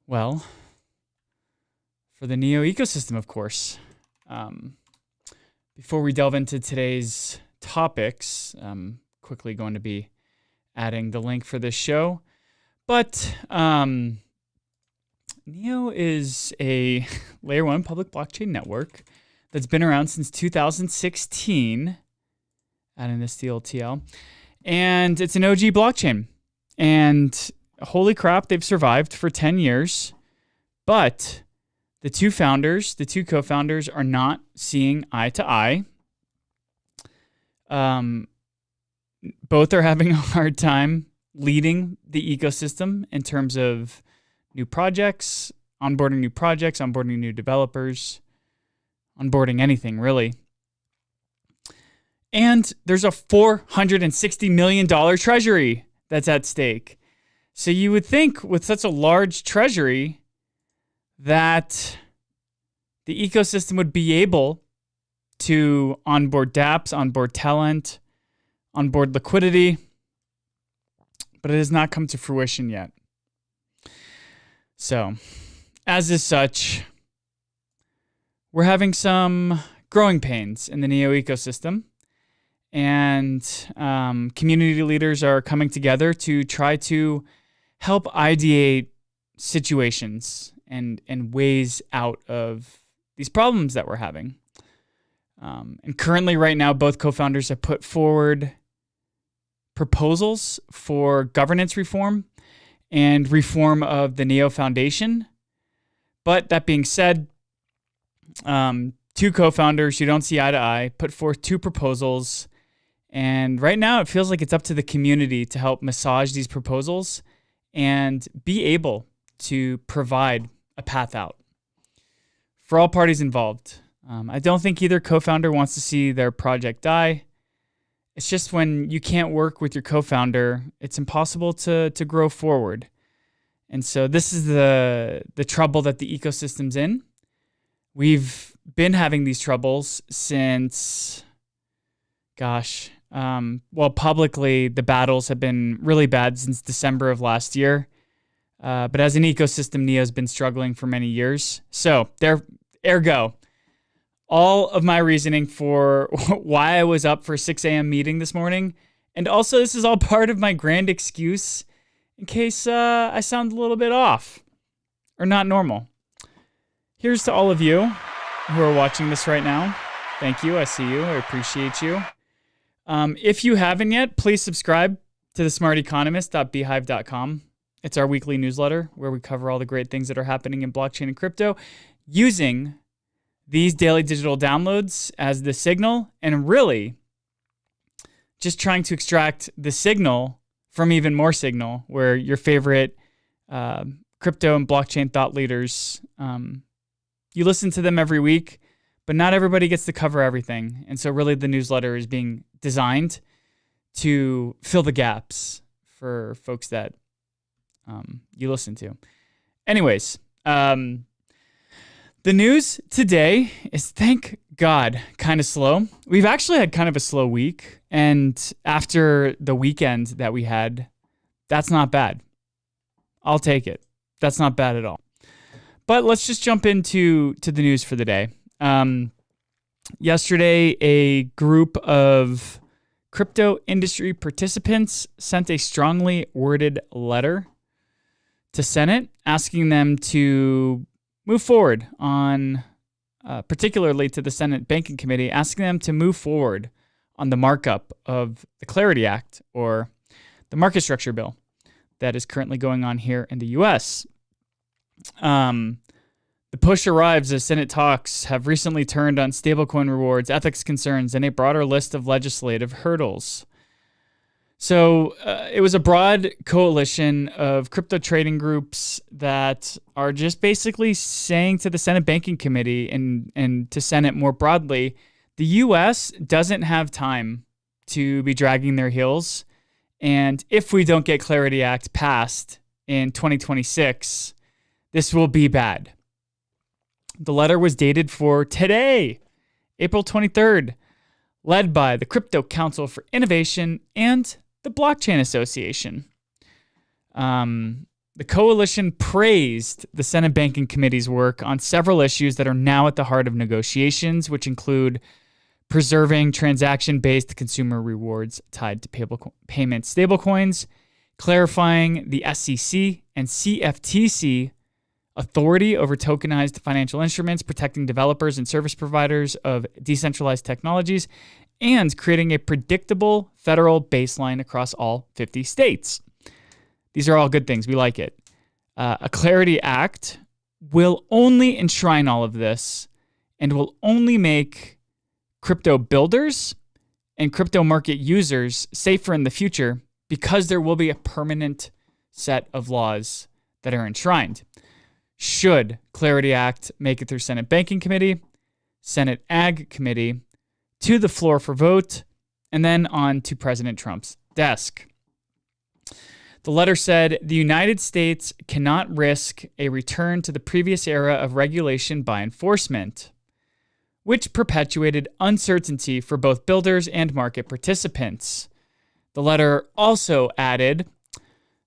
Well, for the Neo ecosystem, of course. Before we delve into today's topics, I'm quickly going to be adding the link for this show. But Neo is a layer 1 public blockchain network that's been around since 2016, adding this DLTL, and it's an OG blockchain. And holy crap, they've survived for 10 years. But the two co-founders are not seeing eye to eye. Both are having a hard time leading the ecosystem in terms of new projects, onboarding new developers, onboarding anything really. And there's a $460 million treasury that's at stake. So you would think with such a large treasury that the ecosystem would be able to onboard dApps, onboard talent, onboard liquidity, but it has not come to fruition yet. So, as is such, we're having some growing pains in the Neo ecosystem, and community leaders are coming together to try to help ideate situations and ways out of these problems that we're having. And currently, right now, both co-founders have put forward proposals for governance reform and reform of the Neo Foundation. But that being said, two co-founders who don't see eye to eye put forth two proposals. And right now, it feels like it's up to the community to help massage these proposals and be able to provide a path out for all parties involved. I don't think either co-founder wants to see their project die. It's just when you can't work with your co-founder, it's impossible to grow forward. And so this is the trouble that the ecosystem's in. We've been having these troubles since, publicly, the battles have been really bad since December of last year. But as an ecosystem, Neo's been struggling for many years. So ergo, all of my reasoning for why I was up for a 6 a.m. meeting this morning. And also, this is all part of my grand excuse in case I sound a little bit off or not normal. Here's to all of you who are watching this right now. Thank you. I see you. I appreciate you. If you haven't yet, please subscribe to thesmarteconomist.beehive.com. It's our weekly newsletter where we cover all the great things that are happening in blockchain and crypto using these daily digital downloads as the signal, and really just trying to extract the signal from even more signal, where your favorite crypto and blockchain thought leaders, you listen to them every week, but not everybody gets to cover everything. And so really the newsletter is being designed to fill the gaps for folks that you listen to. Anyways, the news today is, thank God, kind of slow. We've actually had kind of a slow week, and after the weekend that we had, that's not bad. I'll take it. That's not bad at all. But let's just jump into the news for the day. Yesterday, a group of crypto industry participants sent a strongly worded letter to Senate asking them to move forward on, particularly to the Senate Banking Committee, asking them to move forward on the markup of the Clarity Act, or the market structure bill that is currently going on here in the U.S. The push arrives as Senate talks have recently turned on stablecoin rewards, ethics concerns, and a broader list of legislative hurdles. So it was a broad coalition of crypto trading groups that are just basically saying to the Senate Banking Committee and to Senate more broadly, the U.S. doesn't have time to be dragging their heels. And if we don't get Clarity Act passed in 2026, this will be bad. The letter was dated for today, April 23rd, led by the Crypto Council for Innovation and the Blockchain Association. The coalition praised the Senate Banking Committee's work on several issues that are now at the heart of negotiations, which include preserving transaction-based consumer rewards tied to payment stablecoins, clarifying the SEC and CFTC authority over tokenized financial instruments, protecting developers and service providers of decentralized technologies, and creating a predictable federal baseline across all 50 states. These are all good things. We like it. A Clarity Act will only enshrine all of this and will only make crypto builders and crypto market users safer in the future because there will be a permanent set of laws that are enshrined. Should Clarity Act make it through Senate Banking Committee, Senate Ag Committee, to the floor for vote, and then on to President Trump's desk. The letter said, the United States cannot risk a return to the previous era of regulation by enforcement, which perpetuated uncertainty for both builders and market participants. The letter also added,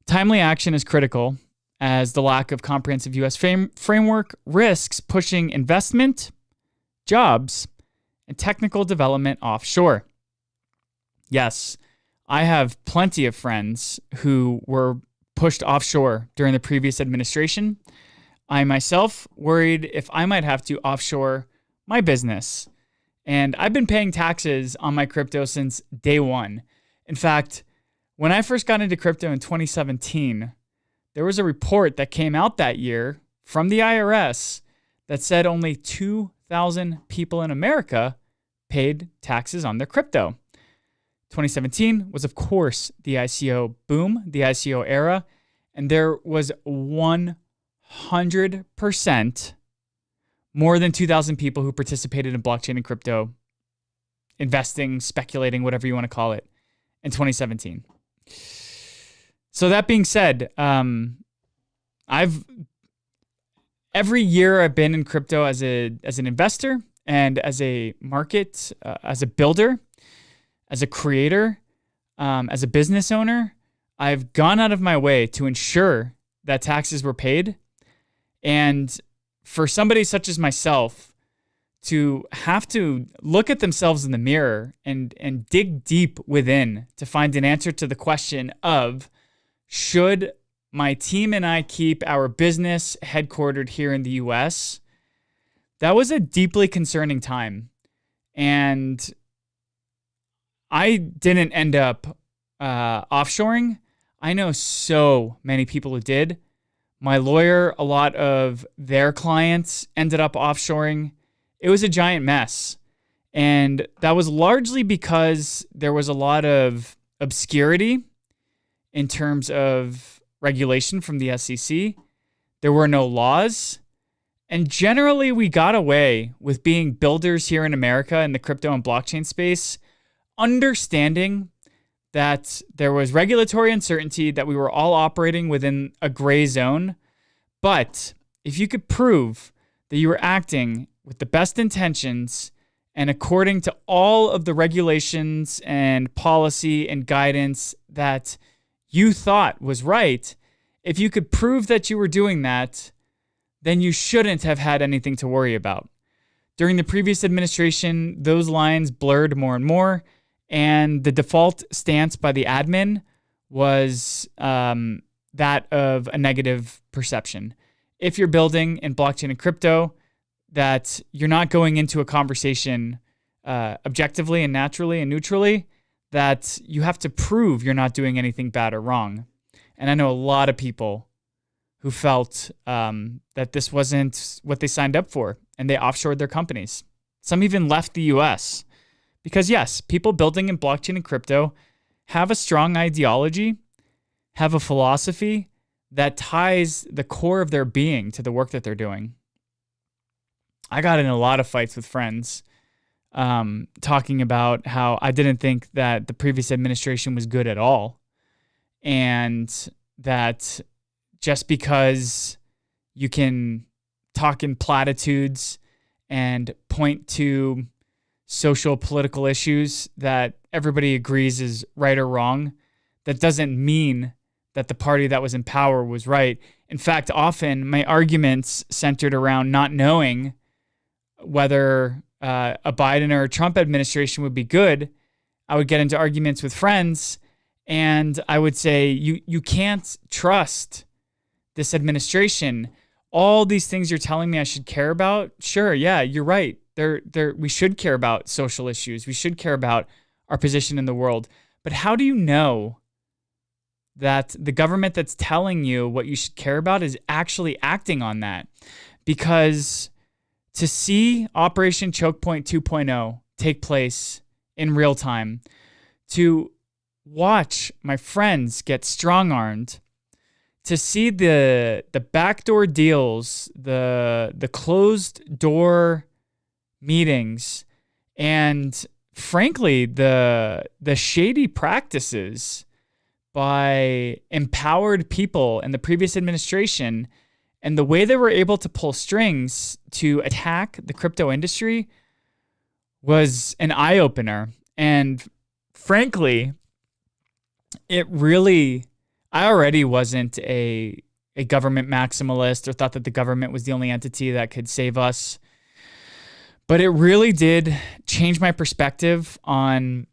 timely action is critical, as the lack of comprehensive U.S. framework risks pushing investment, jobs, and technical development offshore. Yes, I have plenty of friends who were pushed offshore during the previous administration. I myself worried if I might have to offshore my business. And I've been paying taxes on my crypto since day one. In fact, when I first got into crypto in 2017, there was a report that came out that year from the IRS that said only 2,000 people in America paid taxes on their crypto. 2017 was, of course, the ICO boom, the ICO era, and there was 100% more than 2,000 people who participated in blockchain and crypto, investing, speculating, whatever you want to call it, in 2017. So that being said, every year I've been in crypto as an investor and as a market, as a builder, as a creator, as a business owner, I've gone out of my way to ensure that taxes were paid. And for somebody such as myself to have to look at themselves in the mirror and dig deep within to find an answer to the question of, should my team and I keep our business headquartered here in the US? That was a deeply concerning time. And I didn't end up offshoring. I know so many people who did. My lawyer, a lot of their clients ended up offshoring. It was a giant mess. And that was largely because there was a lot of obscurity in terms of regulation from the SEC. There were no laws. And generally, we got away with being builders here in America in the crypto and blockchain space, understanding that there was regulatory uncertainty, that we were all operating within a gray zone. But if you could prove that you were acting with the best intentions and according to all of the regulations and policy and guidance that you thought was right, if you could prove that you were doing that, then you shouldn't have had anything to worry about. During the previous administration, those lines blurred more and more. And the default stance by the admin was that of a negative perception. If you're building in blockchain and crypto, that you're not going into a conversation objectively and naturally and neutrally, that you have to prove you're not doing anything bad or wrong. And I know a lot of people who felt that this wasn't what they signed up for, and they offshored their companies. Some even left the US. Because yes, people building in blockchain and crypto have a strong ideology, have a philosophy that ties the core of their being to the work that they're doing. I got in a lot of fights with friends talking about how I didn't think that the previous administration was good at all. And that just because you can talk in platitudes and point to social political issues that everybody agrees is right or wrong, that doesn't mean that the party that was in power was right. In fact, often my arguments centered around not knowing whether a Biden or a Trump administration would be good. I would get into arguments with friends, and I would say, you can't trust this administration. All these things you're telling me I should care about, sure, yeah, you're right. We should care about social issues. We should care about our position in the world. But how do you know that the government that's telling you what you should care about is actually acting on that? Because to see Operation Choke Point 2.0 take place in real time, to watch my friends get strong-armed, to see the backdoor deals, the closed door meetings, and frankly, the shady practices by empowered people in the previous administration, and the way they were able to pull strings to attack the crypto industry was an eye-opener. And frankly, I already wasn't a government maximalist or thought that the government was the only entity that could save us. But it really did change my perspective on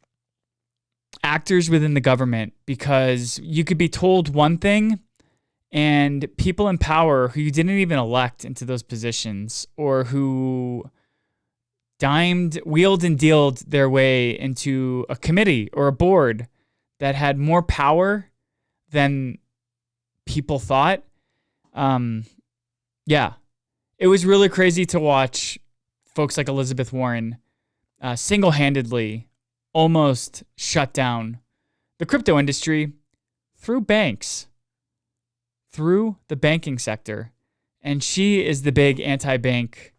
actors within the government, because you could be told one thing and people in power who you didn't even elect into those positions, or who wheeled and dealed their way into a committee or a board that had more power than people thought. Yeah, it was really crazy to watch folks like Elizabeth Warren single-handedly almost shut down the crypto industry through banks, through the banking sector. And she is the big anti-bank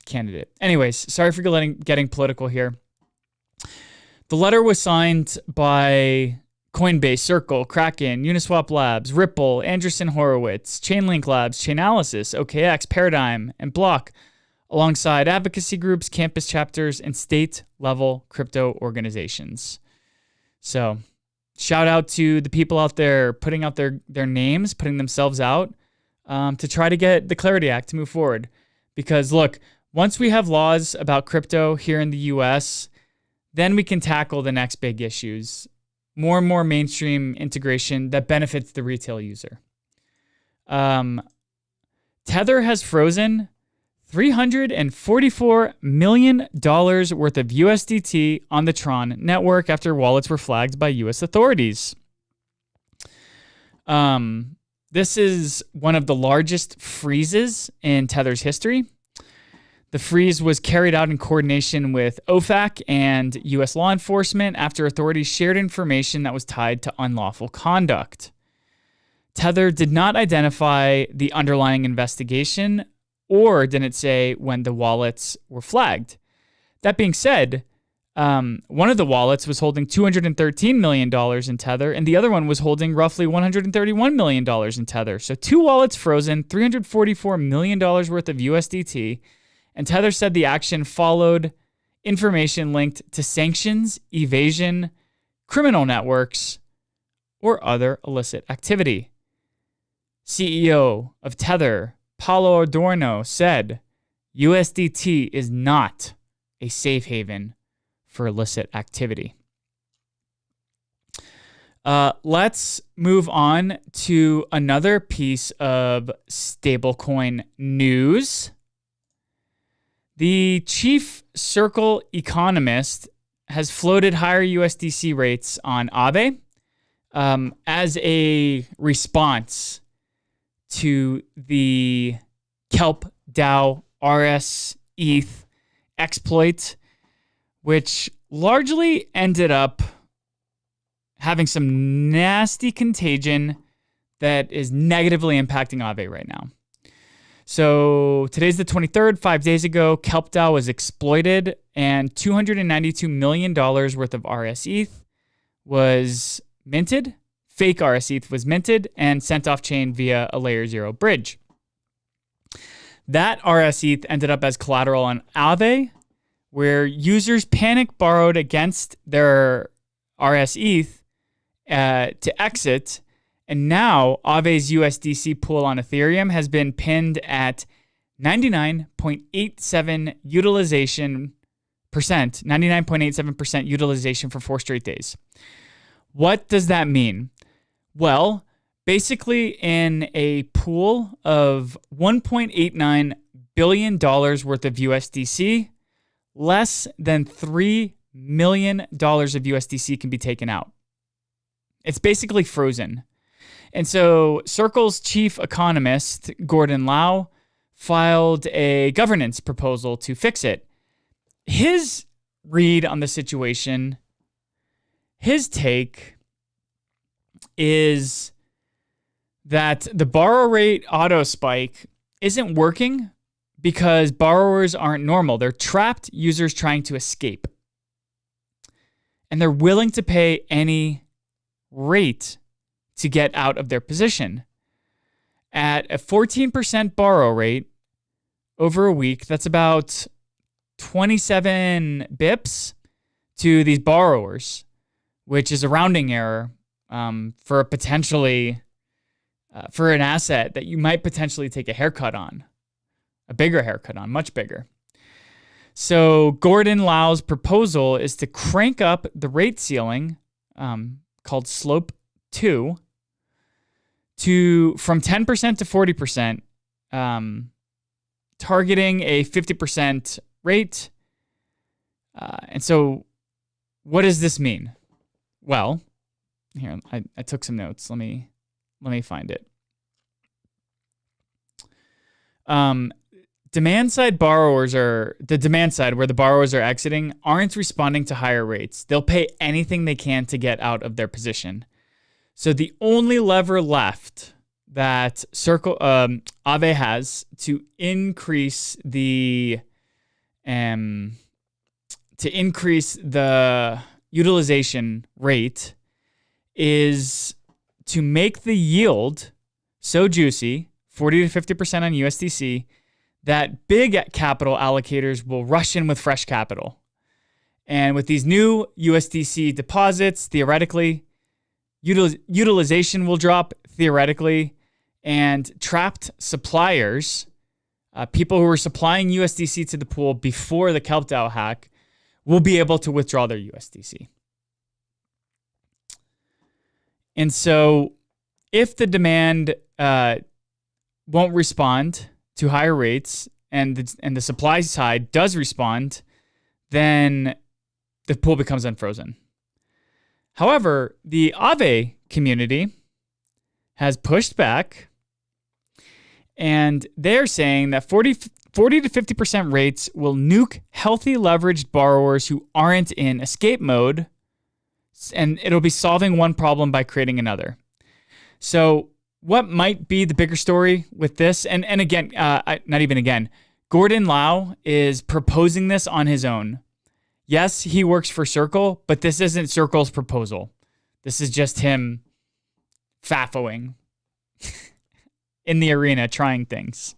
candidate. Anyways, sorry for getting political here. The letter was signed by Coinbase, Circle, Kraken, Uniswap Labs, Ripple, Andreessen Horowitz, Chainlink Labs, Chainalysis, OKX, Paradigm, and Block, alongside advocacy groups, campus chapters, and state-level crypto organizations. So, shout out to the people out there putting out their names, putting themselves out to try to get the Clarity Act to move forward. Because look, once we have laws about crypto here in the US, then we can tackle the next big issues. More and more mainstream integration that benefits the retail user. Tether has frozen $344 million worth of USDT on the Tron network after wallets were flagged by US authorities. This is one of the largest freezes in Tether's history. The freeze was carried out in coordination with OFAC and US law enforcement after authorities shared information that was tied to unlawful conduct. Tether did not identify the underlying investigation, or didn't say when the wallets were flagged. That being said, one of the wallets was holding $213 million in Tether, and the other one was holding roughly $131 million in Tether. So 2 wallets frozen, $344 million worth of USDT, and Tether said the action followed information linked to sanctions, evasion, criminal networks, or other illicit activity. CEO of Tether, Paulo Adorno, said, USDT is not a safe haven for illicit activity. Let's move on to another piece of stablecoin news. The chief Circle economist has floated higher USDC rates on Aave as a response to the Kelp DAO RS ETH exploit, which largely ended up having some nasty contagion that is negatively impacting Aave right now. So today's the 23rd. 5 days ago, Kelp DAO was exploited, and $292 million worth of RS ETH was minted. Fake RS ETH was minted and sent off chain via a layer 0 bridge. That RS ETH ended up as collateral on Aave, where users panic borrowed against their RS ETH to exit. And now Aave's USDC pool on Ethereum has been pinned at 99.87% utilization for 4 straight days. What does that mean? Well, basically in a pool of $1.89 billion worth of USDC, less than $3 million of USDC can be taken out. It's basically frozen. And so Circle's chief economist, Gordon Lau, filed a governance proposal to fix it. His read on the situation, his take is that the borrow rate auto spike isn't working because borrowers aren't normal. They're trapped users trying to escape. And they're willing to pay any rate to get out of their position. At a 14% borrow rate over a week, that's about 27 bips to these borrowers, which is a rounding error for for an asset that you might potentially take a haircut on, a bigger haircut on, much bigger. So Gordon Lau's proposal is to crank up the rate ceiling called Slope 2 from 10% to 40%, targeting a 50% rate. And so what does this mean? Well, here, I took some notes. Let me find it. Demand side borrowers the demand side where the borrowers are exiting aren't responding to higher rates. They'll pay anything they can to get out of their position. So the only lever left that Aave has to increase the utilization rate is to make the yield so juicy, 40 to 50% on USDC, that big capital allocators will rush in with fresh capital. And with these new USDC deposits, theoretically, utilization will drop theoretically, and trapped suppliers, people who were supplying USDC to the pool before the KelpDAO hack, will be able to withdraw their USDC. And so if the demand won't respond to higher rates and the supply side does respond, then the pool becomes unfrozen. However, the Aave community has pushed back, and they're saying that 40 to 50% rates will nuke healthy leveraged borrowers who aren't in escape mode, and it'll be solving one problem by creating another. So what might be the bigger story with this? And again, not even again, Gordon Lau is proposing this on his own. Yes, he works for Circle, but this isn't Circle's proposal. This is just him faffoing in the arena, trying things.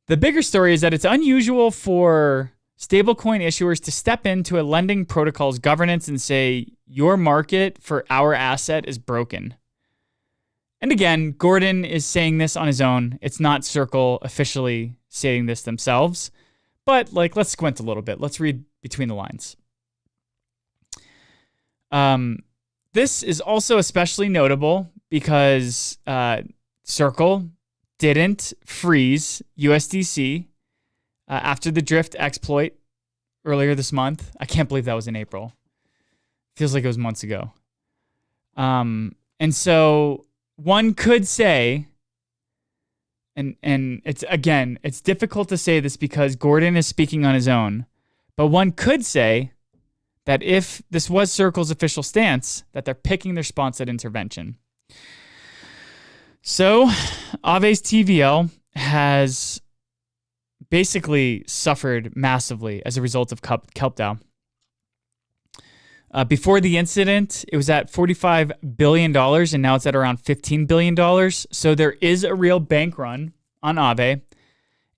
The bigger story is that it's unusual for stablecoin issuers to step into a lending protocol's governance and say, your market for our asset is broken. And again, Gordon is saying this on his own. It's not Circle officially saying this themselves. But let's squint a little bit. Let's read between the lines. This is also especially notable because Circle didn't freeze USDC after the drift exploit earlier this month. I can't believe that was in April. Feels like it was months ago. And so one could say, and it's difficult to say this because Gordon is speaking on his own, but one could say that if this was Circle's official stance, that they're picking their spots at intervention. So Aave's TVL has basically suffered massively as a result of KelpDAO. Before the incident, it was at $45 billion, and now it's at around $15 billion. So there is a real bank run on Aave,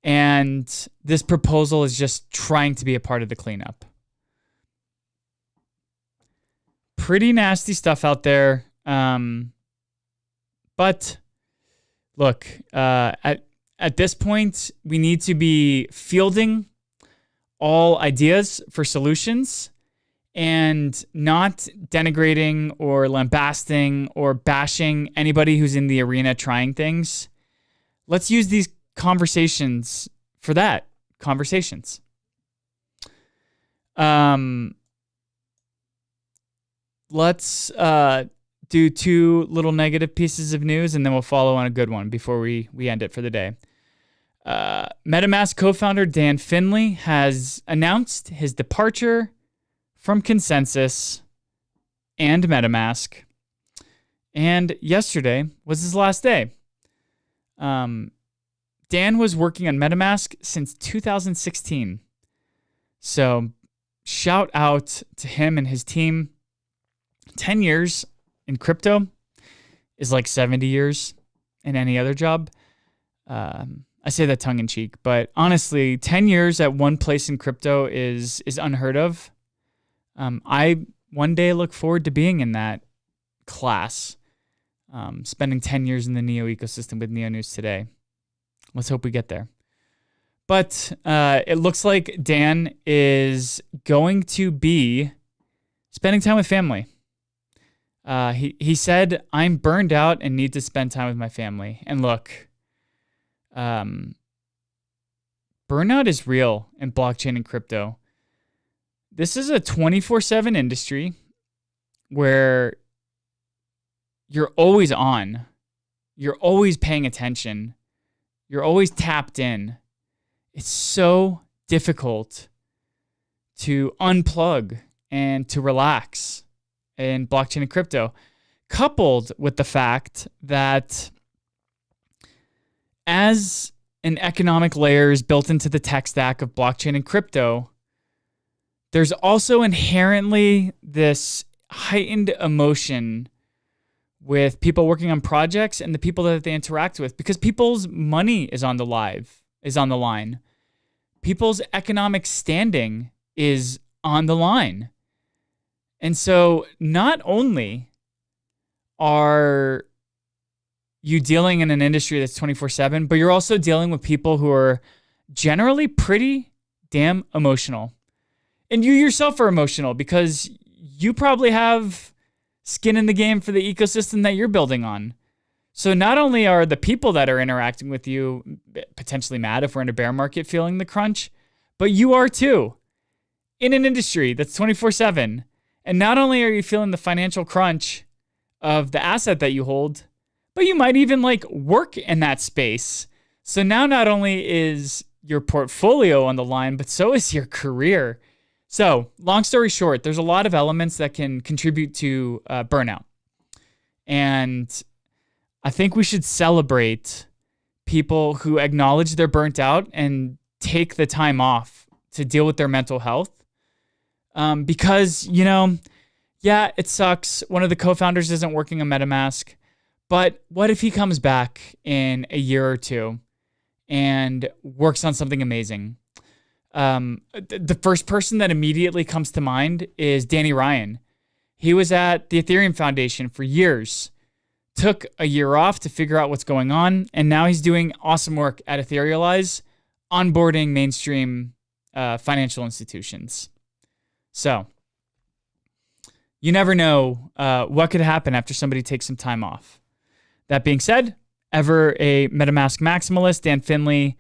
and this proposal is just trying to be a part of the cleanup. pretty nasty stuff out there. But look, at this point, we need to be fielding all ideas for solutions and not denigrating or lambasting or bashing anybody who's in the arena trying things. Let's use these conversations for that. Conversations. Let's do two little negative pieces of news, and then we'll follow on a good one before we end it for the day. MetaMask co-founder Dan Finley has announced his departure from Consensus and MetaMask. And yesterday was his last day. Dan was working on MetaMask since 2016. So shout out to him and his team. 10 years in crypto is like 70 years in any other job. I say that tongue in cheek, but honestly, 10 years at one place in crypto is unheard of. I one day look forward to being in that class, spending 10 years in the Neo ecosystem with Neo News Today. Let's hope we get there. But it looks like Dan is going to be spending time with family. He said, "I'm burned out and need to spend time with my family." And look, burnout is real in blockchain and crypto. This is a 24/7 industry where you're always on. You're always paying attention. You're always tapped in. It's so difficult to unplug and to relax in blockchain and crypto, coupled with the fact that as an economic layer is built into the tech stack of blockchain and crypto, there's also inherently this heightened emotion with people working on projects and the people that they interact with, because people's money is on the line. People's economic standing is on the line. And so not only are you dealing in an industry that's 24/7, but you're also dealing with people who are generally pretty damn emotional. And you yourself are emotional because you probably have skin in the game for the ecosystem that you're building on. So not only are the people that are interacting with you potentially mad if we're in a bear market feeling the crunch, but you are too in an industry that's 24/7. And not only are you feeling the financial crunch of the asset that you hold, but you might even work in that space. So now not only is your portfolio on the line, but so is your career. So long story short, there's a lot of elements that can contribute to burnout. And I think we should celebrate people who acknowledge they're burnt out and take the time off to deal with their mental health. Because, yeah, it sucks. One of the co-founders isn't working on MetaMask. But what if he comes back in a year or two and works on something amazing? The first person that immediately comes to mind is Danny Ryan. He was at the Ethereum Foundation for years, took a year off to figure out what's going on, and now he's doing awesome work at Etherealize, onboarding mainstream financial institutions. So you never know what could happen after somebody takes some time off. That being said, ever a MetaMask maximalist, Dan Finley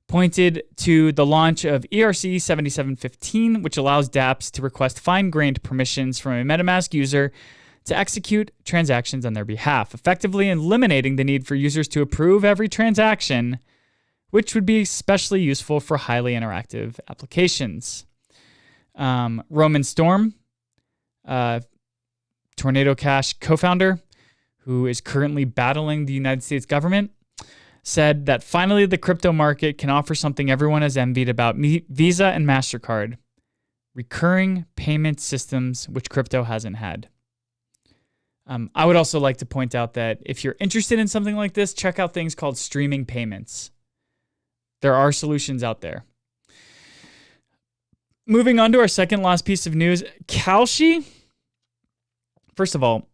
pointed to the launch of ERC 7715, which allows dApps to request fine-grained permissions from a MetaMask user to execute transactions on their behalf, effectively eliminating the need for users to approve every transaction, which would be especially useful for highly interactive applications. Roman Storm, Tornado Cash co-founder, who is currently battling the United States government, said that finally the crypto market can offer something everyone has envied about Visa and MasterCard: recurring payment systems, which crypto hasn't had. I would also like to point out that if you're interested in something like this, check out things called streaming payments. There are solutions out there. Moving on to our second last piece of news, Kalshi first of all,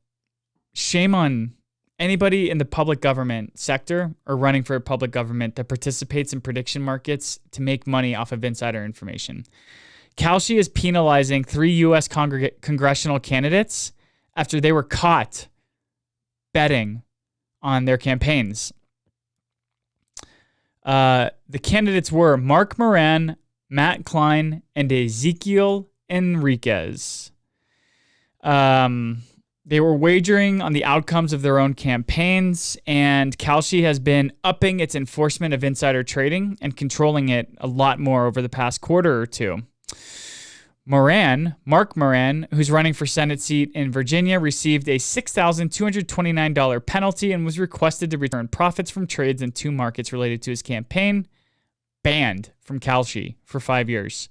shame on anybody in the public government sector or running for a public government that participates in prediction markets to make money off of insider information. Kalshi is penalizing 3 U.S. congressional candidates after they were caught betting on their campaigns. The candidates were Mark Moran, Matt Klein, and Ezekiel Enriquez. They were wagering on the outcomes of their own campaigns, and Kalshi has been upping its enforcement of insider trading and controlling it a lot more over the past quarter or two. Mark Moran, who's running for Senate seat in Virginia, received a $6,229 penalty and was requested to return profits from trades in 2 markets related to his campaign, banned from Kalshi for 5 years.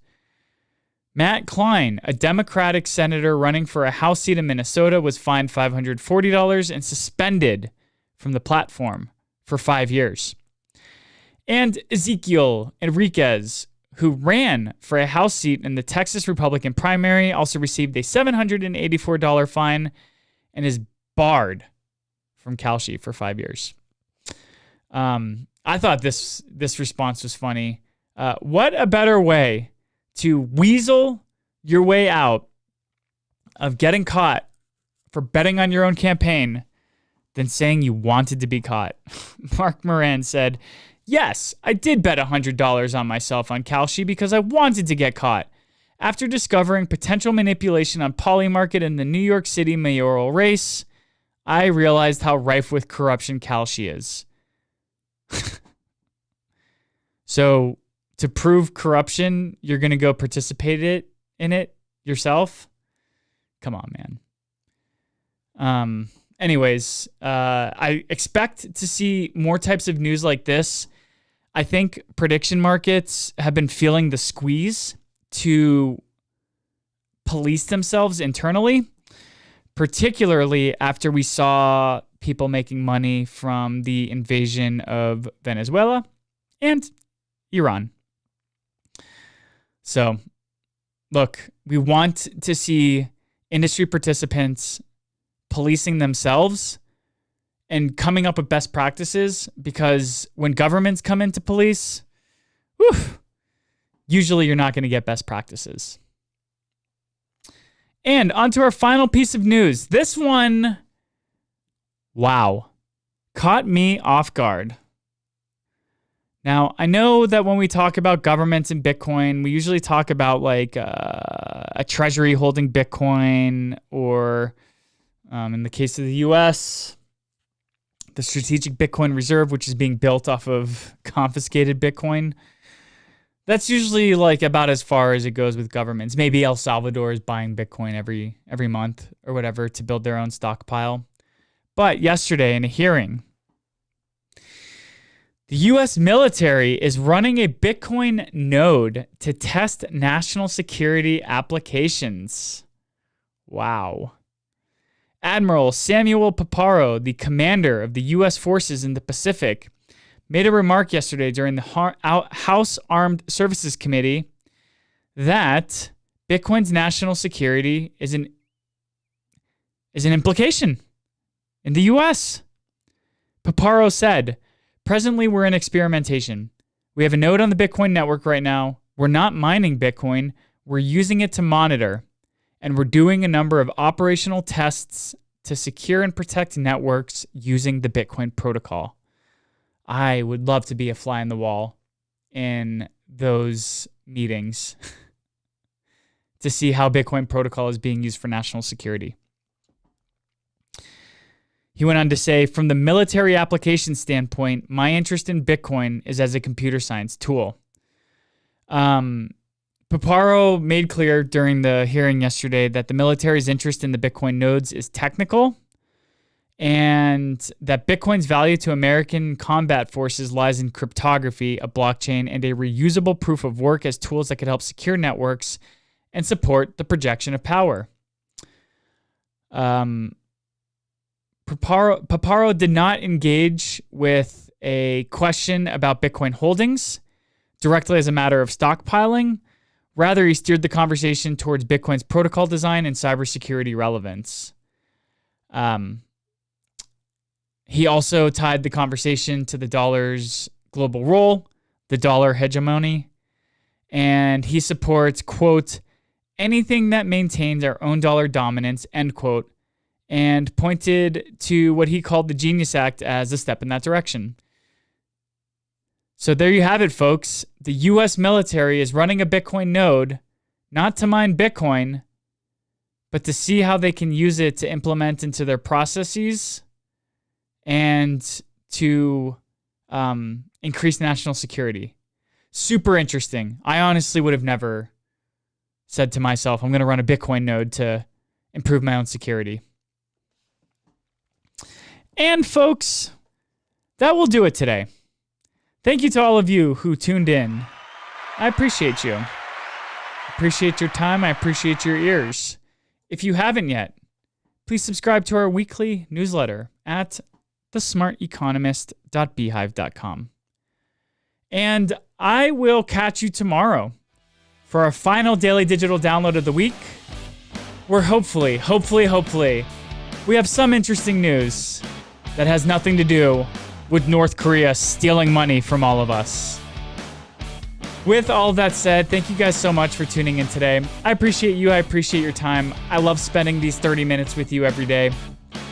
Matt Klein, a Democratic senator running for a House seat in Minnesota, was fined $540 and suspended from the platform for 5 years. And Ezekiel Enriquez, who ran for a House seat in the Texas Republican primary, also received a $784 fine and is barred from Kalshi for 5 years. I thought this response was funny. What a better way to weasel your way out of getting caught for betting on your own campaign than saying you wanted to be caught. Mark Moran said, "Yes, I did bet $100 on myself on Kalshi because I wanted to get caught. After discovering potential manipulation on Polymarket in the New York City mayoral race, I realized how rife with corruption Kalshi is." So to prove corruption, you're going to go participate in it yourself? Come on, man. Anyways, I expect to see more types of news like this. I think prediction markets have been feeling the squeeze to police themselves internally, particularly after we saw people making money from the invasion of Venezuela and Iran. So, look, we want to see industry participants policing themselves and coming up with best practices, because when governments come into police, usually you're not going to get best practices. And on to our final piece of news. This one, wow, caught me off guard. Now, I know that when we talk about governments and Bitcoin, we usually talk about like a treasury holding Bitcoin, or in the case of the US, the strategic Bitcoin reserve, which is being built off of confiscated Bitcoin. That's usually like about as far as it goes with governments. Maybe El Salvador is buying Bitcoin every month or whatever to build their own stockpile. But yesterday in a hearing, the U.S. military is running a Bitcoin node to test national security applications. Wow. Admiral Samuel Paparo, the commander of the U.S. forces in the Pacific, made a remark yesterday during the House Armed Services Committee that Bitcoin's national security is an implication in the U.S. Paparo said, "Presently, we're in experimentation. We have a node on the Bitcoin network right now. We're not mining Bitcoin. We're using it to monitor. And we're doing a number of operational tests to secure and protect networks using the Bitcoin protocol." I would love to be a fly on the wall in those meetings to see how Bitcoin protocol is being used for national security. He went on to say, "From the military application standpoint, my interest in Bitcoin is as a computer science tool." Paparo made clear during the hearing yesterday that the military's interest in the Bitcoin nodes is technical, and that Bitcoin's value to American combat forces lies in cryptography, a blockchain, and a reusable proof of work as tools that could help secure networks and support the projection of power. Paparo did not engage with a question about Bitcoin holdings directly as a matter of stockpiling. Rather, he steered the conversation towards Bitcoin's protocol design and cybersecurity relevance. He also tied the conversation to the dollar's global role, the dollar hegemony, and he supports, quote, anything that maintains our own dollar dominance, end quote, and pointed to what he called the Genius Act as a step in that direction. So there you have it, folks. The U.S. military is running a Bitcoin node, not to mine Bitcoin, but to see how they can use it to implement into their processes and to increase national security. Super interesting. I honestly would have never said to myself, I'm going to run a Bitcoin node to improve my own security. And folks, that will do it today. Thank you to all of you who tuned in. I appreciate you. I appreciate your time. I appreciate your ears. If you haven't yet, please subscribe to our weekly newsletter at thesmarteconomist.beehive.com. And I will catch you tomorrow for our final daily digital download of the week, where hopefully, we have some interesting news that has nothing to do with North Korea stealing money from all of us. With all that said, thank you guys so much for tuning in today. I appreciate you. I appreciate your time. I love spending these 30 minutes with you every day.